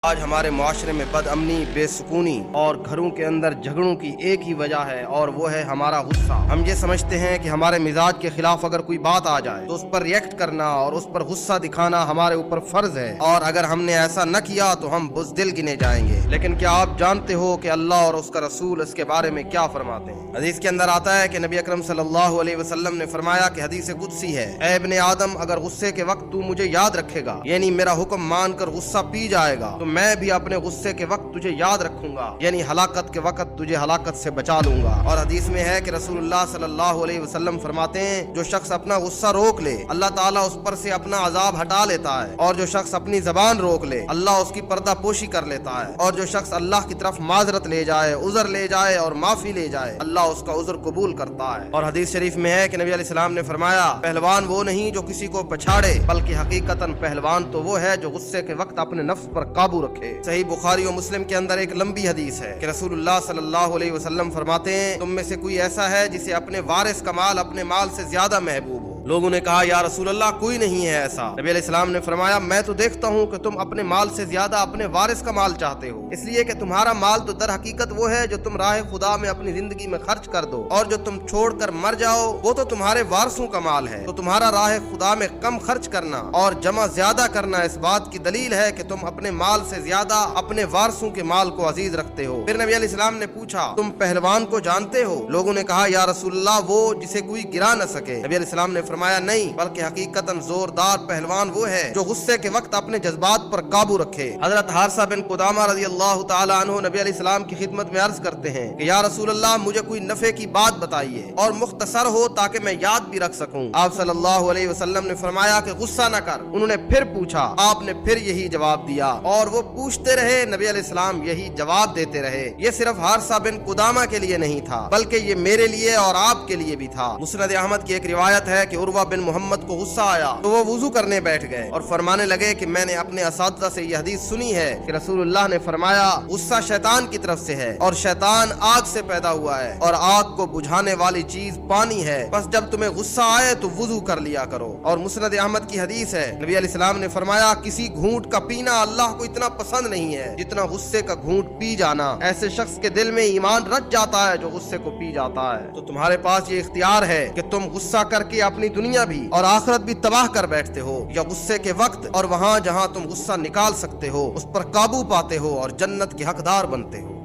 آج ہمارے معاشرے میں بد امنی، بے سکونی اور گھروں کے اندر جھگڑوں کی ایک ہی وجہ ہے اور وہ ہے ہمارا غصہ۔ ہم یہ سمجھتے ہیں کہ ہمارے مزاج کے خلاف اگر کوئی بات آ جائے تو اس پر ریئیکٹ کرنا اور اس پر غصہ دکھانا ہمارے اوپر فرض ہے، اور اگر ہم نے ایسا نہ کیا تو ہم بزدل گنے جائیں گے۔ لیکن کیا آپ جانتے ہو کہ اللہ اور اس کا رسول اس کے بارے میں کیا فرماتے ہیں؟ حدیث کے اندر آتا ہے کہ نبی اکرم صلی اللہ علیہ وسلم نے فرمایا کہ حدیث قدسی ہے، اے ابن آدم، اگر غصے کے وقت تو مجھے یاد رکھے گا، یعنی میرا حکم مان کر غصہ پی جائے گا، تو میں بھی اپنے غصے کے وقت تجھے یاد رکھوں گا، یعنی ہلاکت کے وقت تجھے ہلاکت سے بچا لوں گا۔ اور حدیث میں ہے کہ رسول اللہ صلی اللہ علیہ وسلم فرماتے ہیں، جو شخص اپنا غصہ روک لے اللہ تعالیٰ اس پر سے اپنا عذاب ہٹا لیتا ہے، اور جو شخص اپنی زبان روک لے اللہ اس کی پردہ پوشی کر لیتا ہے، اور جو شخص اللہ کی طرف معذرت لے جائے، عذر لے جائے اور معافی لے جائے اللہ اس کا عذر قبول کرتا ہے۔ اور حدیث شریف میں ہے کہ نبی علیہ السلام نے فرمایا، پہلوان وہ نہیں جو کسی کو پچھاڑے، بلکہ حقیقتاً پہلوان تو وہ ہے جو غصے کے وقت اپنے نفس پر قابو رکھے۔ صحیح بخاری و مسلم کے اندر ایک لمبی حدیث ہے کہ رسول اللہ صلی اللہ علیہ وسلم فرماتے ہیں، تم میں سے کوئی ایسا ہے جسے اپنے وارث کا مال اپنے مال سے زیادہ محبوب ہو؟ لوگوں نے کہا، یا رسول اللہ کوئی نہیں ہے ایسا۔ نبی علیہ السلام نے فرمایا، میں تو دیکھتا ہوں کہ تم اپنے مال سے زیادہ اپنے وارث کا مال چاہتے ہو، اس لیے کہ تمہارا مال تو در حقیقت وہ ہے جو تم راہ خدا میں اپنی زندگی میں خرچ کر دو، اور جو تم چھوڑ کر مر جاؤ وہ تو تمہارے وارثوں کا مال ہے۔ تو تمہارا راہ خدا میں کم خرچ کرنا اور جمع زیادہ کرنا اس بات کی دلیل ہے کہ تم اپنے مال سے زیادہ اپنے وارثوں کے مال کو عزیز رکھتے ہو۔ پھر نبی علیہ السلام نے پوچھا، تم پہلوان کو جانتے ہو؟ لوگوں نے کہا، یا رسول اللہ وہ جسے کوئی گرا نہ سکے۔ نبی علیہ السلام نے فرمایا، نہیں، بلکہ حقیقتاً زوردار پہلوان وہ ہے جو غصے کے وقت اپنے جذبات پر قابو رکھے۔ حضرت حارثہ بن قدامہ رضی اللہ تعالی عنہ نبی علیہ السلام کی خدمت میں عرض کرتے ہیں کہ یا رسول اللہ مجھے کوئی نفع کی بات بتائیے اور مختصر ہو تاکہ میں یاد بھی رکھ سکوں۔ آپ صلی اللہ علیہ وسلم نے فرمایا کہ غصہ نہ کر۔ انہوں نے پھر پوچھا، آپ نے پھر یہی جواب دیا، اور وہ پوچھتے رہے، نبی علیہ السلام یہی جواب دیتے رہے۔ یہ صرف حارثہ بن قدامہ کے لیے نہیں تھا بلکہ یہ میرے لیے اور آپ کے لیے بھی تھا۔ مسند احمد کی ایک روایت ہے کہ عروہ بن محمد کو غصہ آیا تو وہ وضو کرنے بیٹھ گئے اور فرمانے لگے کہ میں نے اپنے اساتذہ سے یہ حدیث سنی ہے کہ رسول اللہ نے فرمایا، غصہ شیطان کی طرف سے ہے اور شیطان آگ سے پیدا ہوا ہے اور آگ کو بجھانے والی چیز پانی ہے، بس جب تمہیں غصہ آئے تو وضو کر لیا کرو۔ اور مسند احمد کی حدیث ہے، نبی علیہ السلام نے فرمایا، کسی گھونٹ کا پینا اللہ کو اتنا پسند نہیں ہے جتنا غصے کا گھونٹ پی جانا۔ ایسے شخص کے دل میں ایمان رچ جاتا ہے جو غصے کو پی جاتا ہے۔ تو تمہارے پاس یہ اختیار ہے کہ تم غصہ کر کے اپنی دنیا بھی اور آخرت بھی تباہ کر بیٹھتے ہو، یا غصے کے وقت اور وہاں جہاں تم غصہ نکال سکتے ہو اس پر قابو پاتے ہو اور جنت کے حقدار بنتے ہو۔